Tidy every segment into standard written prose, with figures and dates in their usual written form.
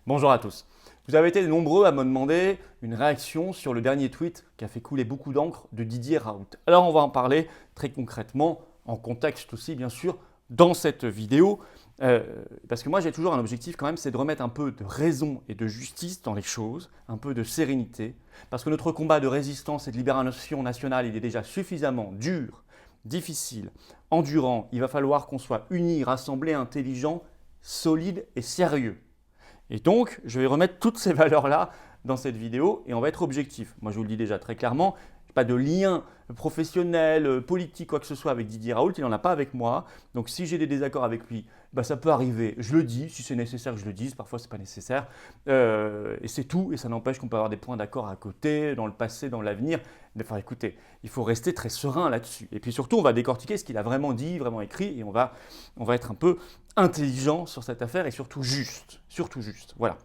Bonjour à tous. Vous avez été nombreux à me demander une réaction sur le dernier tweet qui a fait couler beaucoup d'encre de Didier Raoult. Alors on va en parler très concrètement, en contexte aussi bien sûr, dans cette vidéo. Parce que moi j'ai toujours un objectif quand même, c'est de remettre un peu de raison et de justice dans les choses, un peu de sérénité. Parce que notre combat de résistance et de libération nationale, il est déjà suffisamment dur, difficile, endurant. Il va falloir qu'on soit unis, rassemblés, intelligents, solides et sérieux. Et donc, je vais remettre toutes ces valeurs-là dans cette vidéo et on va être objectif. Moi, je vous le dis déjà très clairement, pas de lien professionnel, politique, quoi que ce soit avec Didier Raoult, il n'en a pas avec moi. Donc si j'ai des désaccords avec lui, bah, ça peut arriver, je le dis, si c'est nécessaire je le dise, parfois c'est pas nécessaire. Et c'est tout, et ça n'empêche qu'on peut avoir des points d'accord à côté, dans le passé, dans l'avenir. Mais enfin écoutez, il faut rester très serein là-dessus. Et puis surtout, on va décortiquer ce qu'il a vraiment dit, vraiment écrit, et on va être un peu intelligent sur cette affaire et surtout juste. Surtout juste, voilà.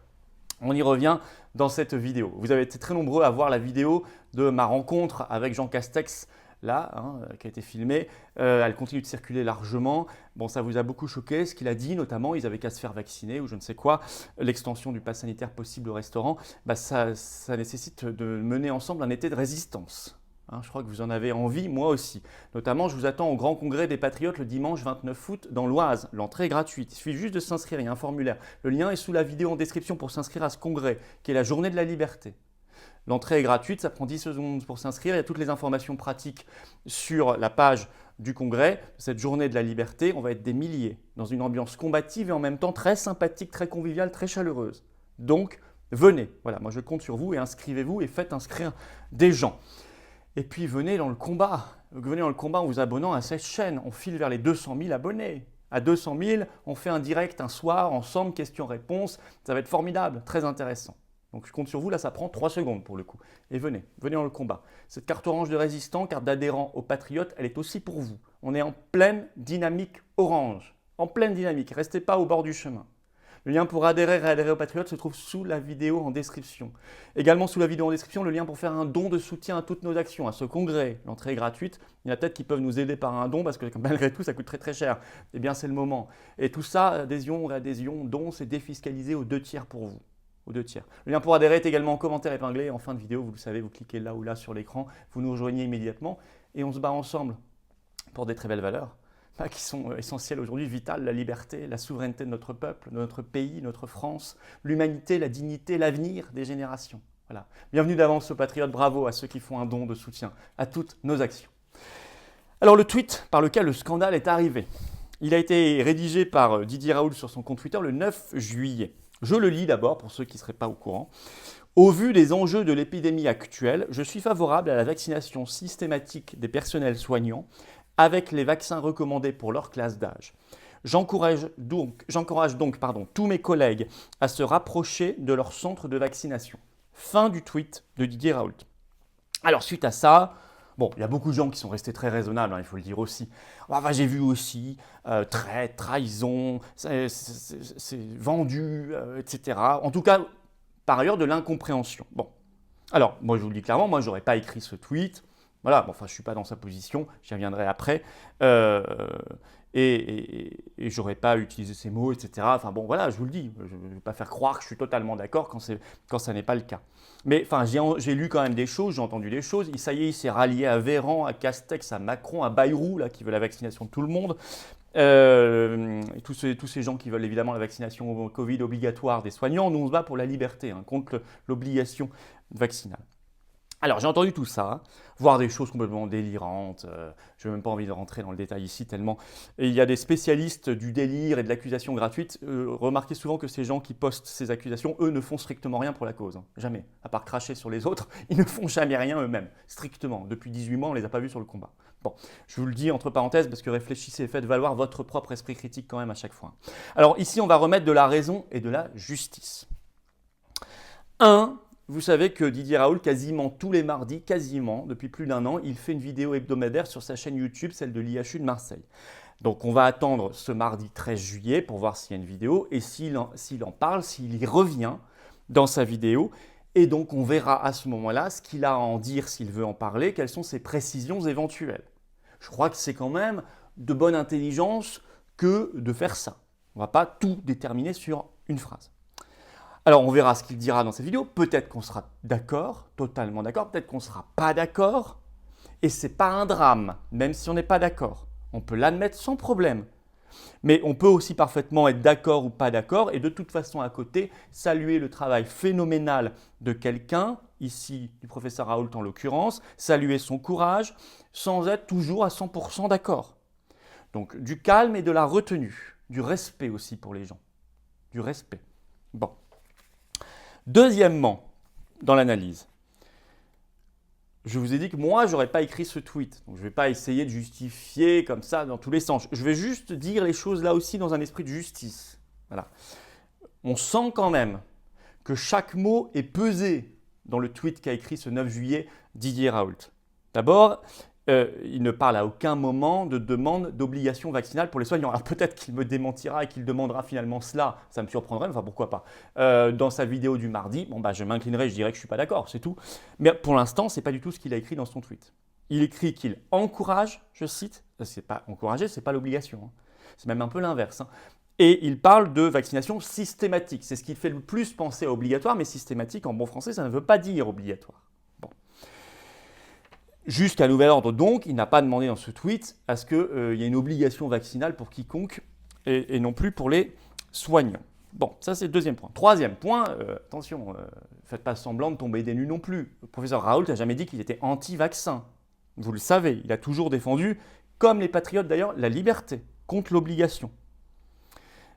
On y revient dans cette vidéo. Vous avez été très nombreux à voir la vidéo de ma rencontre avec Jean Castex, là, qui a été filmée. Elle continue de circuler largement. Bon, ça vous a beaucoup choqué, ce qu'il a dit, notamment, ils avaient qu'à se faire vacciner ou je ne sais quoi. L'extension du pass sanitaire possible au restaurant, bah, ça nécessite de mener ensemble un été de résistance. Je crois que vous en avez envie, moi aussi. Notamment, je vous attends au Grand Congrès des Patriotes le dimanche 29 août dans l'Oise. L'entrée est gratuite. Il suffit juste de s'inscrire, il y a un formulaire. Le lien est sous la vidéo en description pour s'inscrire à ce congrès, qui est la journée de la liberté. L'entrée est gratuite, ça prend 10 secondes pour s'inscrire. Il y a toutes les informations pratiques sur la page du congrès. Cette journée de la liberté, on va être des milliers, dans une ambiance combative et en même temps très sympathique, très conviviale, très chaleureuse. Donc, venez. Voilà, moi je compte sur vous et inscrivez-vous et faites inscrire des gens. Et puis venez dans le combat. Venez dans le combat en vous abonnant à cette chaîne. On file vers les 200 000 abonnés. À 200 000, on fait un direct un soir, ensemble, questions-réponses. Ça va être formidable, très intéressant. Donc je compte sur vous, là ça prend 3 secondes pour le coup. Et venez dans le combat. Cette carte orange de résistant, carte d'adhérent aux Patriotes, elle est aussi pour vous. On est en pleine dynamique orange. En pleine dynamique, restez pas au bord du chemin. Le lien pour réadhérer aux Patriotes se trouve sous la vidéo en description. Également sous la vidéo en description, le lien pour faire un don de soutien à toutes nos actions, à ce congrès. L'entrée est gratuite. Il y en a peut-être qui peuvent nous aider par un don parce que malgré tout, ça coûte très très cher. Eh bien, c'est le moment. Et tout ça, adhésion, réadhésion, don, c'est défiscalisé aux 2 tiers pour vous. Aux 2 tiers. Le lien pour adhérer est également en commentaire épinglé. En fin de vidéo, vous le savez, vous cliquez là ou là sur l'écran, vous nous rejoignez immédiatement et on se bat ensemble pour des très belles valeurs. Qui sont essentielles aujourd'hui, vitales, la liberté, la souveraineté de notre peuple, de notre pays, notre France, l'humanité, la dignité, l'avenir des générations. Voilà. Bienvenue d'avance aux Patriotes, bravo à ceux qui font un don de soutien à toutes nos actions. Alors le tweet par lequel le scandale est arrivé, il a été rédigé par Didier Raoult sur son compte Twitter le 9 juillet. Je le lis d'abord pour ceux qui ne seraient pas au courant. Au vu des enjeux de l'épidémie actuelle, je suis favorable à la vaccination systématique des personnels soignants avec les vaccins recommandés pour leur classe d'âge. J'encourage donc tous mes collègues à se rapprocher de leur centre de vaccination. Fin du tweet de Didier Raoult. Alors suite à ça, bon, il y a beaucoup de gens qui sont restés très raisonnables, il faut le dire aussi. Enfin, j'ai vu aussi traite, trahison, c'est vendu, etc. En tout cas, par ailleurs, de l'incompréhension. Bon, alors moi je vous le dis clairement, moi j'aurais pas écrit ce tweet. Voilà, bon, enfin, je ne suis pas dans sa position, j'y reviendrai après. Et je n'aurais pas utilisé ces mots, etc. Enfin bon, voilà, je vous le dis, je ne vais pas faire croire que je suis totalement d'accord quand ça n'est pas le cas. Mais enfin, j'ai lu quand même des choses, j'ai entendu des choses. Ça y est, il s'est rallié à Véran, à Castex, à Macron, à Bayrou, là, qui veut la vaccination de tout le monde. Et tous ces gens qui veulent évidemment la vaccination au Covid obligatoire des soignants, nous on se bat pour la liberté, contre l'obligation vaccinale. Alors j'ai entendu tout ça, voir des choses complètement délirantes, je n'ai même pas envie de rentrer dans le détail ici tellement. Et il y a des spécialistes du délire et de l'accusation gratuite. Remarquez souvent que ces gens qui postent ces accusations, eux ne font strictement rien pour la cause, jamais. À part cracher sur les autres, ils ne font jamais rien eux-mêmes, strictement. Depuis 18 mois, on ne les a pas vus sur le combat. Bon, je vous le dis entre parenthèses parce que réfléchissez et faites valoir votre propre esprit critique quand même à chaque fois. Alors ici, on va remettre de la raison et de la justice. Vous savez que Didier Raoult, quasiment tous les mardis, quasiment, depuis plus d'1 an, il fait une vidéo hebdomadaire sur sa chaîne YouTube, celle de l'IHU de Marseille. Donc on va attendre ce mardi 13 juillet pour voir s'il y a une vidéo et s'il en parle, s'il y revient dans sa vidéo. Et donc on verra à ce moment-là ce qu'il a à en dire s'il veut en parler, quelles sont ses précisions éventuelles. Je crois que c'est quand même de bonne intelligence que de faire ça. On ne va pas tout déterminer sur une phrase. Alors on verra ce qu'il dira dans cette vidéo. Peut-être qu'on sera d'accord, totalement d'accord, peut-être qu'on ne sera pas d'accord. Et ce n'est pas un drame, même si on n'est pas d'accord. On peut l'admettre sans problème. Mais on peut aussi parfaitement être d'accord ou pas d'accord et de toute façon à côté, saluer le travail phénoménal de quelqu'un, ici du professeur Raoult en l'occurrence, saluer son courage sans être toujours à 100% d'accord. Donc du calme et de la retenue, du respect aussi pour les gens. Du respect. Bon. Deuxièmement, dans l'analyse, je vous ai dit que moi, je n'aurais pas écrit ce tweet. Donc, je ne vais pas essayer de justifier comme ça dans tous les sens. Je vais juste dire les choses là aussi dans un esprit de justice. Voilà. On sent quand même que chaque mot est pesé dans le tweet qu'a écrit ce 9 juillet Didier Raoult. D'abord, il ne parle à aucun moment de demande d'obligation vaccinale pour les soignants. Alors peut-être qu'il me démentira et qu'il demandera finalement cela, ça me surprendrait, enfin pourquoi pas. Dans sa vidéo du mardi, bon, je m'inclinerai, je dirais que je ne suis pas d'accord, c'est tout. Mais pour l'instant, ce n'est pas du tout ce qu'il a écrit dans son tweet. Il écrit qu'il encourage, je cite, c'est pas encourager, ce n'est pas l'obligation, hein. C'est même un peu l'inverse, hein. Et il parle de vaccination systématique. C'est ce qui fait le plus penser à obligatoire, mais systématique en bon français, ça ne veut pas dire obligatoire. Jusqu'à nouvel ordre, donc, il n'a pas demandé dans ce tweet à ce qu'il y ait une obligation vaccinale pour quiconque et non plus pour les soignants. Bon, ça c'est le deuxième point. Troisième point, attention, faites pas semblant de tomber des nues non plus. Le professeur Raoult n'a jamais dit qu'il était anti-vaccin. Vous le savez, il a toujours défendu, comme les patriotes d'ailleurs, la liberté contre l'obligation.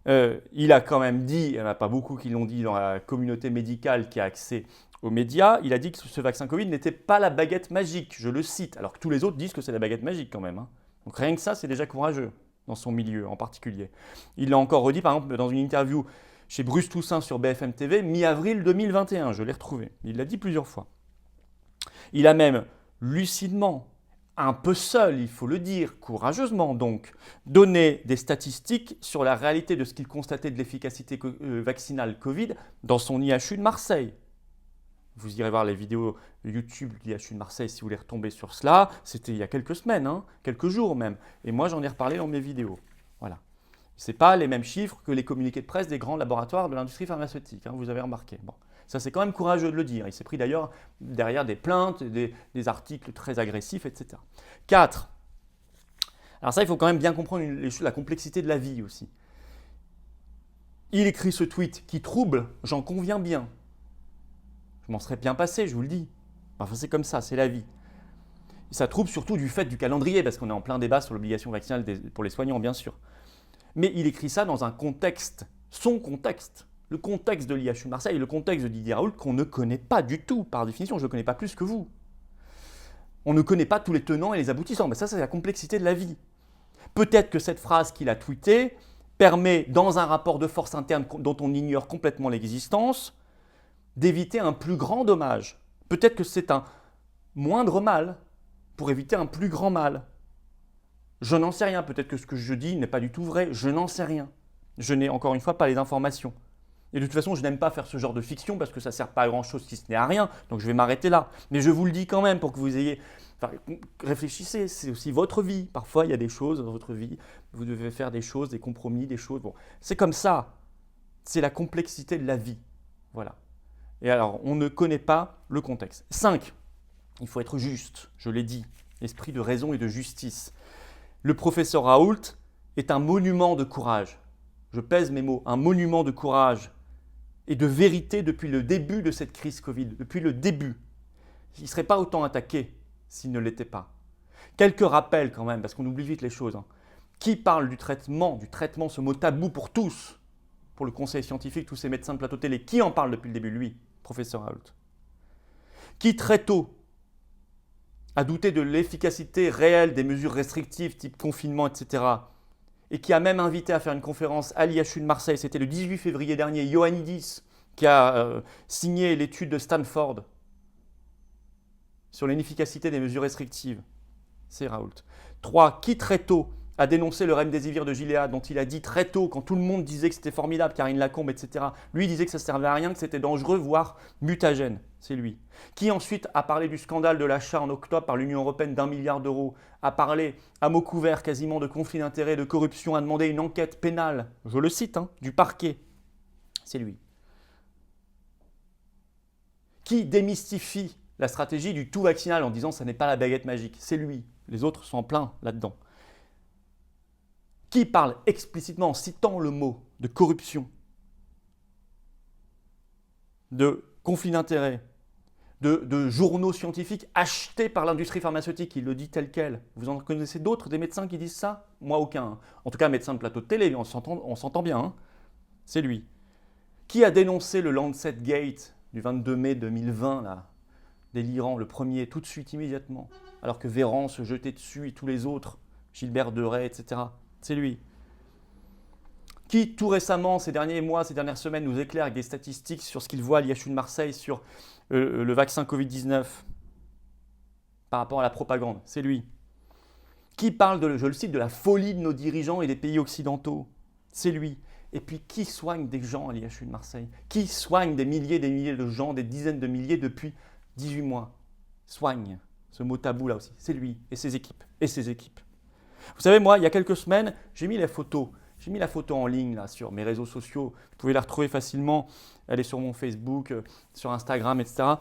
Il a quand même dit, il n'y en a pas beaucoup qui l'ont dit dans la communauté médicale qui a accès aux médias, il a dit que ce vaccin Covid n'était pas la baguette magique, je le cite, alors que tous les autres disent que c'est la baguette magique quand même, hein. Donc rien que ça, c'est déjà courageux, dans son milieu en particulier. Il l'a encore redit, par exemple, dans une interview chez Bruce Toussaint sur BFM TV, mi-avril 2021, je l'ai retrouvé. Il l'a dit plusieurs fois. Il a même lucidement, un peu seul, il faut le dire, courageusement donc, donné des statistiques sur la réalité de ce qu'il constatait de l'efficacité vaccinale Covid dans son IHU de Marseille. Vous irez voir les vidéos YouTube de l'IHU de Marseille si vous voulez retomber sur cela. C'était il y a quelques semaines, hein, quelques jours même. Et moi, j'en ai reparlé dans mes vidéos. Voilà. Ce n'est pas les mêmes chiffres que les communiqués de presse des grands laboratoires de l'industrie pharmaceutique, hein, vous avez remarqué. Bon. Ça, c'est quand même courageux de le dire. Il s'est pris d'ailleurs derrière des plaintes, des articles très agressifs, etc. 4. Alors ça, il faut quand même bien comprendre la complexité de la vie aussi. Il écrit ce tweet qui trouble, j'en conviens bien. Je m'en serais bien passé, je vous le dis. Enfin, c'est comme ça, c'est la vie. Et ça trouble surtout du fait du calendrier, parce qu'on est en plein débat sur l'obligation vaccinale pour les soignants, bien sûr. Mais il écrit ça dans un contexte, son contexte, le contexte de l'IHU de Marseille, le contexte de Didier Raoult qu'on ne connaît pas du tout, par définition, je ne le connais pas plus que vous. On ne connaît pas tous les tenants et les aboutissants, mais ça, c'est la complexité de la vie. Peut-être que cette phrase qu'il a tweetée permet, dans un rapport de force interne dont on ignore complètement l'existence, d'éviter un plus grand dommage. Peut-être que c'est un moindre mal pour éviter un plus grand mal. Je n'en sais rien. Peut-être que ce que je dis n'est pas du tout vrai. Je n'en sais rien. Je n'ai encore une fois pas les informations. Et de toute façon, je n'aime pas faire ce genre de fiction parce que ça ne sert pas à grand-chose si ce n'est à rien. Donc je vais m'arrêter là. Mais je vous le dis quand même pour que vous ayez… Enfin, réfléchissez, c'est aussi votre vie. Parfois, il y a des choses dans votre vie. Vous devez faire des choses, des compromis, des choses. Bon, c'est comme ça. C'est la complexité de la vie. Voilà. Et alors, on ne connaît pas le contexte. 5. Il faut être juste, je l'ai dit, esprit de raison et de justice. Le professeur Raoult est un monument de courage. Je pèse mes mots, un monument de courage et de vérité depuis le début de cette crise Covid, depuis le début. Il ne serait pas autant attaqué s'il ne l'était pas. Quelques rappels quand même, parce qu'on oublie vite les choses, hein. Qui parle du traitement, ce mot tabou pour tous, pour le conseil scientifique, tous ces médecins de plateau télé, qui en parle depuis le début, lui, professeur Raoult? Qui très tôt a douté de l'efficacité réelle des mesures restrictives type confinement, etc. Et qui a même invité à faire une conférence à l'IHU de Marseille, c'était le 18 février dernier, Ioannidis, qui a signé l'étude de Stanford sur l'inefficacité des mesures restrictives. C'est Raoult. 3. Qui très tôt a dénoncé le remdesivir de Gilead, dont il a dit très tôt, quand tout le monde disait que c'était formidable, Karine Lacombe, etc. Lui disait que ça ne servait à rien, que c'était dangereux, voire mutagène. C'est lui. Qui ensuite a parlé du scandale de l'achat en octobre par l'Union européenne d'1 milliard d'euros, a parlé à mots couverts quasiment de conflit d'intérêts, de corruption, a demandé une enquête pénale, je le cite, du parquet. C'est lui. Qui démystifie la stratégie du tout vaccinal en disant que ça n'est pas la baguette magique? C'est lui. Les autres sont en plein là-dedans. Qui parle explicitement en citant le mot de corruption, de conflit d'intérêts, de journaux scientifiques achetés par l'industrie pharmaceutique? Il le dit tel quel. Vous en connaissez d'autres, des médecins qui disent ça? Moi, aucun. Hein. En tout cas, médecin de plateau de télé, on s'entend bien. Hein. C'est lui. Qui a dénoncé le Lancet Gate du 22 mai 2020, là, délirant, le premier, tout de suite, immédiatement, alors que Véran se jetait dessus et tous les autres, Gilbert Deray, etc. C'est lui. Qui, tout récemment, ces derniers mois, ces dernières semaines, nous éclaire avec des statistiques sur ce qu'il voit à l'IHU de Marseille sur le vaccin Covid-19 par rapport à la propagande? C'est lui. Qui parle, je le cite, de la folie de nos dirigeants et des pays occidentaux? C'est lui. Et puis, qui soigne des gens à l'IHU de Marseille? Qui soigne des milliers de gens, des dizaines de milliers depuis 18 mois? Soigne. Ce mot tabou là aussi. C'est lui et ses équipes. Et ses équipes. Vous savez, moi, il y a quelques semaines, j'ai mis la photo en ligne là, sur mes réseaux sociaux. Vous pouvez la retrouver facilement. Elle est sur mon Facebook, sur Instagram, etc.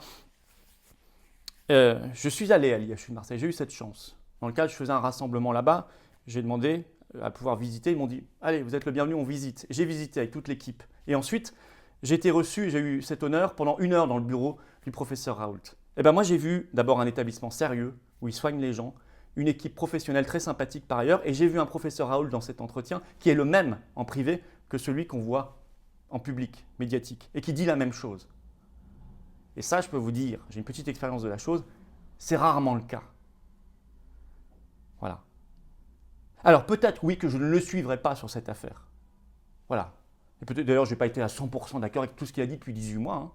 Je suis allé à l'IHU de Marseille. J'ai eu cette chance. Dans le cadre, je faisais un rassemblement là-bas. J'ai demandé à pouvoir visiter. Ils m'ont dit « Allez, vous êtes le bienvenu, on visite ». J'ai visité avec toute l'équipe. Et ensuite, j'ai été reçu, j'ai eu cet honneur pendant 1 heure dans le bureau du professeur Raoult. Et ben moi, j'ai vu d'abord un établissement sérieux où ils soignent les gens, une équipe professionnelle très sympathique par ailleurs, et j'ai vu un professeur Raoult dans cet entretien qui est le même en privé que celui qu'on voit en public, médiatique, et qui dit la même chose. Et ça, je peux vous dire, j'ai une petite expérience de la chose, c'est rarement le cas. Voilà. Alors peut-être oui que je ne le suivrai pas sur cette affaire. Voilà. Et peut-être d'ailleurs je n'ai pas été à 100% d'accord avec tout ce qu'il a dit depuis 18 mois. Hein.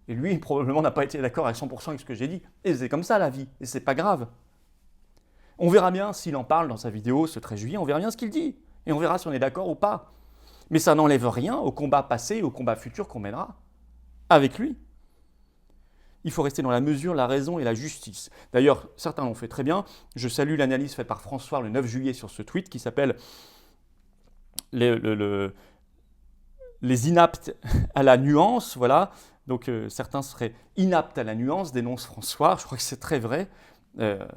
Et lui probablement n'a pas été d'accord avec 100% avec ce que j'ai dit. Et c'est comme ça la vie. Et c'est pas grave. On verra bien s'il en parle dans sa vidéo ce 13 juillet, on verra bien ce qu'il dit. Et on verra si on est d'accord ou pas. Mais ça n'enlève rien au combat passé et au combat futur qu'on mènera avec lui. Il faut rester dans la mesure, la raison et la justice. D'ailleurs, certains l'ont fait très bien. Je salue l'analyse faite par François le 9 juillet sur ce tweet qui s'appelle les inaptes à la nuance. Voilà. Donc certains seraient inaptes à la nuance, dénonce François. Je crois que c'est très vrai.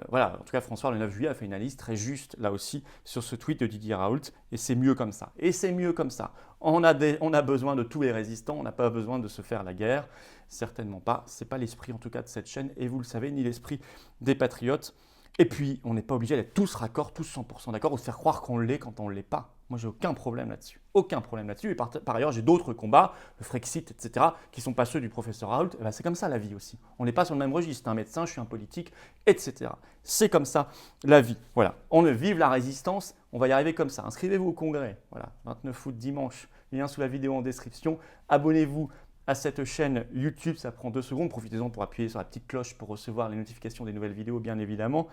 Voilà, en tout cas, François le 9 juillet a fait une analyse très juste, là aussi, sur ce tweet de Didier Raoult, et c'est mieux comme ça. Et c'est mieux comme ça. On a besoin de tous les résistants, on n'a pas besoin de se faire la guerre, certainement pas. Ce n'est pas l'esprit, en tout cas, de cette chaîne, et vous le savez, ni l'esprit des patriotes. Et puis, on n'est pas obligé d'être tous raccords, tous 100% d'accord, ou de faire croire qu'on l'est quand on ne l'est pas. Moi, j'ai aucun problème là-dessus. Aucun problème là-dessus. Et par ailleurs, j'ai d'autres combats, le Frexit, etc., qui ne sont pas ceux du professeur Raoult. Ben, c'est comme ça la vie aussi. On n'est pas sur le même registre. Un médecin, je suis un politique, etc. C'est comme ça la vie. Voilà. On vive la résistance. On va y arriver comme ça. Inscrivez-vous au congrès. Voilà. 29 août, dimanche. Lien sous la vidéo en description. Abonnez-vous à cette chaîne YouTube, ça prend 2 secondes. Profitez-en pour appuyer sur la petite cloche pour recevoir les notifications des nouvelles vidéos, bien évidemment.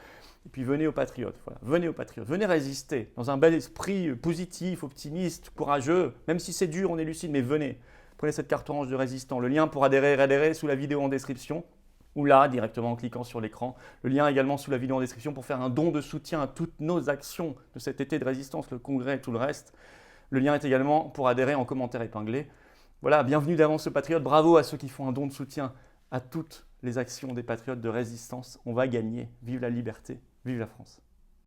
Et puis venez aux Patriotes. Voilà. Venez aux Patriotes. Venez résister dans un bel esprit positif, optimiste, courageux. Même si c'est dur, on est lucide, mais venez. Prenez cette carte orange de résistant. Le lien pour adhérer sous la vidéo en description ou là, directement en cliquant sur l'écran. Le lien également sous la vidéo en description pour faire un don de soutien à toutes nos actions de cet été de résistance, le congrès et tout le reste. Le lien est également pour adhérer en commentaire épinglé. Voilà, bienvenue d'Avance le Patriote. Bravo à ceux qui font un don de soutien à toutes les actions des patriotes de résistance. On va gagner. Vive la liberté, vive la France.